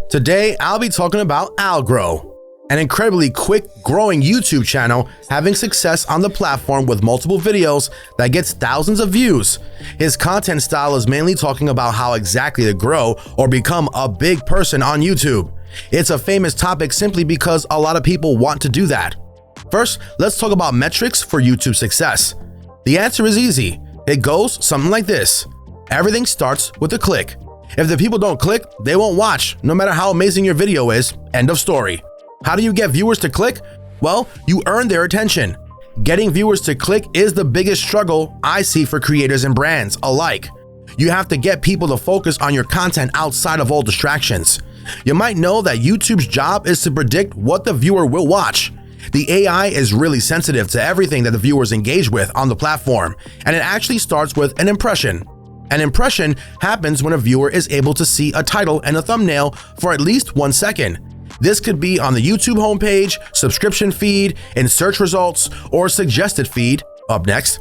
Today, I'll be talking about allgrow, an incredibly quick growing YouTube channel having success on the platform with multiple videos that gets thousands of views. His content style is mainly talking about how exactly to grow or become a big person on YouTube. It's a famous topic simply because a lot of people want to do that. First, let's talk about metrics for YouTube success. The answer is easy. It goes something like this. Everything starts with a click. If the people don't click, they won't watch, no matter how amazing your video is. End of story. How do you get viewers to click? Well, you earn their attention. Getting viewers to click is the biggest struggle I see for creators and brands alike. You have to get people to focus on your content outside of all distractions. You might know that YouTube's job is to predict what the viewer will watch. The AI is really sensitive to everything that the viewers engage with on the platform, and it actually starts with an impression. An impression happens when a viewer is able to see a title and a thumbnail for at least 1 second. This could be on the YouTube homepage, subscription feed, in search results, or suggested feed. Up next.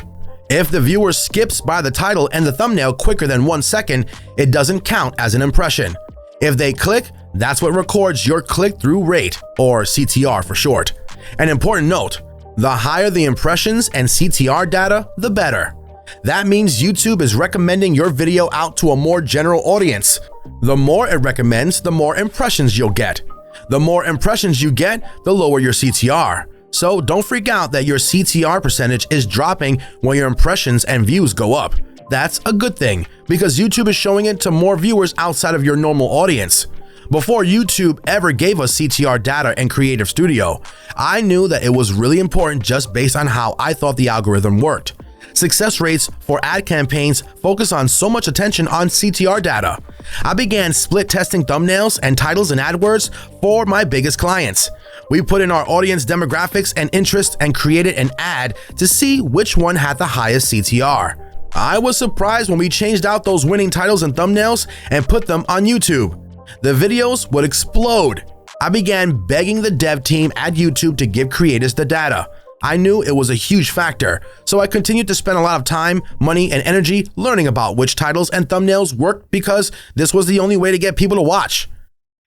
If the viewer skips by the title and the thumbnail quicker than 1 second, it doesn't count as an impression. If they click, that's what records your click-through rate, or CTR for short. An important note, the higher the impressions and CTR data, the better. That means YouTube is recommending your video out to a more general audience. The more it recommends, the more impressions you'll get. The more impressions you get, the lower your CTR. So don't freak out that your CTR percentage is dropping when your impressions and views go up. That's a good thing, because YouTube is showing it to more viewers outside of your normal audience. Before YouTube ever gave us CTR data in Creative Studio, I knew that it was really important just based on how I thought the algorithm worked. Success rates for ad campaigns focus on so much attention on CTR data. I began split testing thumbnails and titles in AdWords for my biggest clients. We put in our audience demographics and interests and created an ad to see which one had the highest CTR. I was surprised when we changed out those winning titles and thumbnails and put them on YouTube. The videos would explode. I began begging the dev team at YouTube to give creators the data. I knew it was a huge factor, so I continued to spend a lot of time, money, and energy learning about which titles and thumbnails worked because this was the only way to get people to watch.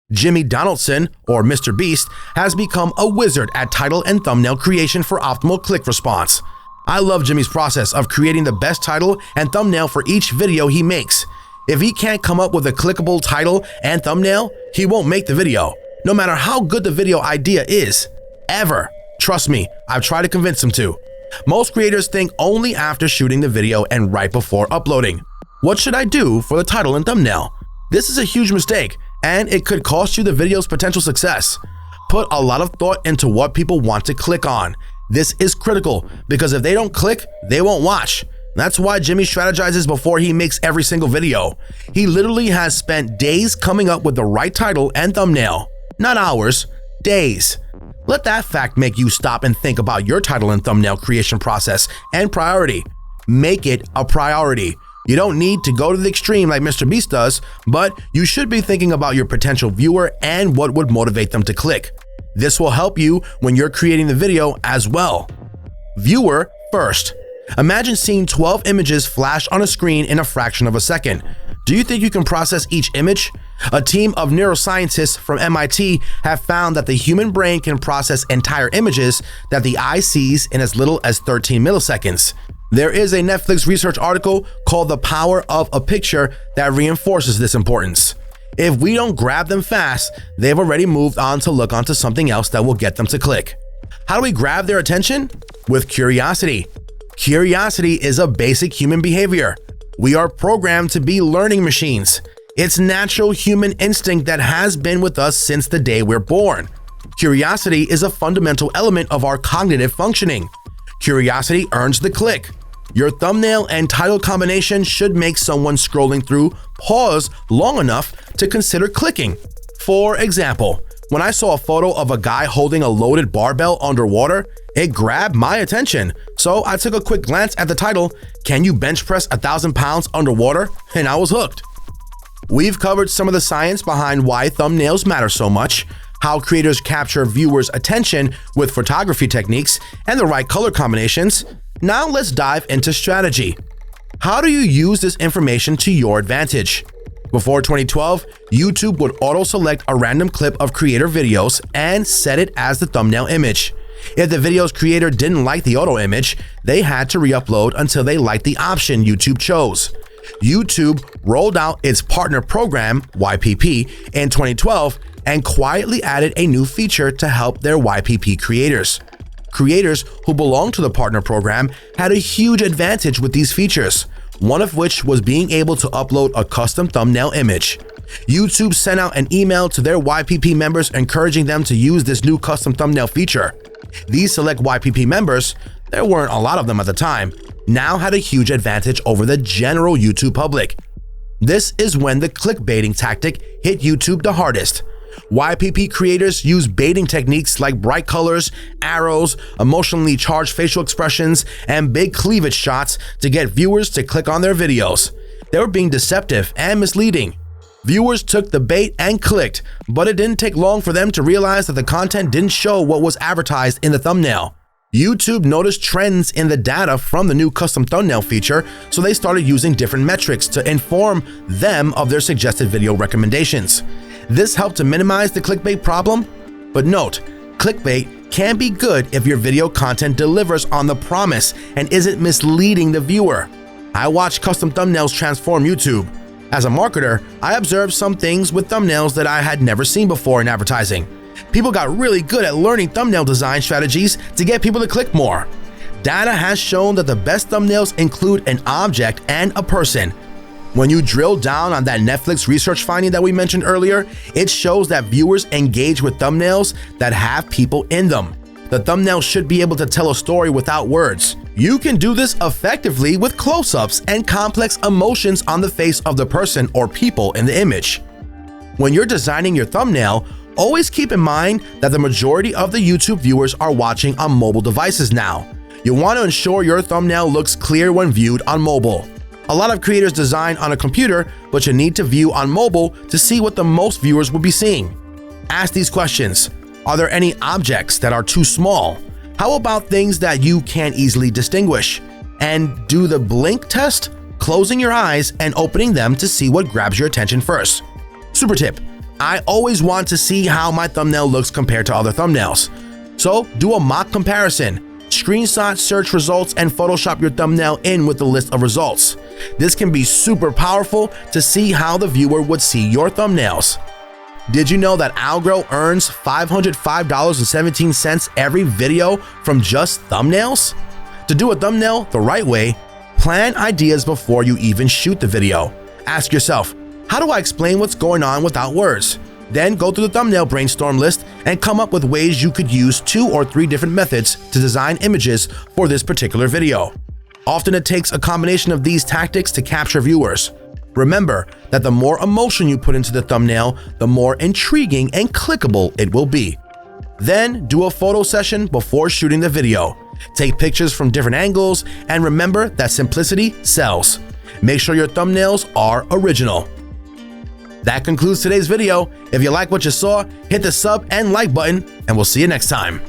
Jimmy Donaldson, or Mr. Beast, has become a wizard at title and thumbnail creation for optimal click response. I love Jimmy's process of creating the best title and thumbnail for each video he makes. If he can't come up with a clickable title and thumbnail, he won't make the video, no matter how good the video idea is, ever. Trust me, I've tried to convince him to. Most creators think only after shooting the video and right before uploading. What should I do for the title and thumbnail? This is a huge mistake, and it could cost you the video's potential success. Put a lot of thought into what people want to click on. This is critical, because if they don't click, they won't watch. That's why Jimmy strategizes before he makes every single video. He literally has spent days coming up with the right title and thumbnail. Not hours, days. Let that fact make you stop and think about your title and thumbnail creation process and priority. Make it a priority. You don't need to go to the extreme like Mr. Beast does, but you should be thinking about your potential viewer and what would motivate them to click. This will help you when you're creating the video as well. Viewer first. Imagine seeing 12 images flash on a screen in a fraction of a second. Do you think you can process each image? A team of neuroscientists from MIT have found that the human brain can process entire images that the eye sees in as little as 13 milliseconds. There is a Netflix research article called The Power of a Picture that reinforces this importance. If we don't grab them fast, they've already moved on to look onto something else that will get them to click. How do we grab their attention? With curiosity. Curiosity is a basic human behavior. We are programmed to be learning machines. It's natural human instinct that has been with us since the day we're born. Curiosity is a fundamental element of our cognitive functioning. Curiosity earns the click. Your thumbnail and title combination should make someone scrolling through pause long enough to consider clicking. For example, when I saw a photo of a guy holding a loaded barbell underwater, it grabbed my attention. So I took a quick glance at the title, "Can you bench press 1,000 pounds underwater?" and I was hooked. We've covered some of the science behind why thumbnails matter so much, how creators capture viewers' attention with photography techniques and the right color combinations. Now let's dive into strategy. How do you use this information to your advantage? Before 2012, YouTube would auto-select a random clip of creator videos and set it as the thumbnail image. If the video's creator didn't like the auto image, they had to re-upload until they liked the option YouTube chose. YouTube rolled out its partner program, YPP, in 2012 and quietly added a new feature to help their YPP creators. Creators who belong to the partner program had a huge advantage with these features, one of which was being able to upload a custom thumbnail image. YouTube sent out an email to their YPP members encouraging them to use this new custom thumbnail feature. These select YPP members, there weren't a lot of them at the time, now had a huge advantage over the general YouTube public. This is when the clickbaiting tactic hit YouTube the hardest. YPP creators use baiting techniques like bright colors, arrows, emotionally charged facial expressions, and big cleavage shots to get viewers to click on their videos. They were being deceptive and misleading. Viewers took the bait and clicked, but it didn't take long for them to realize that the content didn't show what was advertised in the thumbnail. YouTube noticed trends in the data from the new custom thumbnail feature, so they started using different metrics to inform them of their suggested video recommendations. This helped to minimize the clickbait problem, but note, clickbait can be good if your video content delivers on the promise and isn't misleading the viewer. I watch custom thumbnails transform YouTube. As a marketer, I observed some things with thumbnails that I had never seen before in advertising. People got really good at learning thumbnail design strategies to get people to click more. Data has shown that the best thumbnails include an object and a person. When you drill down on that Netflix research finding that we mentioned earlier, it shows that viewers engage with thumbnails that have people in them. The thumbnail should be able to tell a story without words. You can do this effectively with close-ups and complex emotions on the face of the person or people in the image. When you're designing your thumbnail, always keep in mind that the majority of the YouTube viewers are watching on mobile devices now. You want to ensure your thumbnail looks clear when viewed on mobile. A lot of creators design on a computer, but you need to view on mobile to see what the most viewers will be seeing. Ask these questions. Are there any objects that are too small? How about things that you can't easily distinguish? And do the blink test, closing your eyes and opening them to see what grabs your attention first. Super tip. I always want to see how my thumbnail looks compared to other thumbnails. So do a mock comparison. Screenshot search results and Photoshop your thumbnail in with the list of results. This can be super powerful to see how the viewer would see your thumbnails. Did you know that allgrow earns $505.17 every video from just thumbnails? To do a thumbnail the right way, plan ideas before you even shoot the video. Ask yourself, how do I explain what's going on without words? Then go through the thumbnail brainstorm list and come up with ways you could use 2 or 3 different methods to design images for this particular video. Often it takes a combination of these tactics to capture viewers. Remember that the more emotion you put into the thumbnail, the more intriguing and clickable it will be. Then do a photo session before shooting the video. Take pictures from different angles and remember that simplicity sells. Make sure your thumbnails are original. That concludes today's video. If you like what you saw, hit the sub and like button, and we'll see you next time.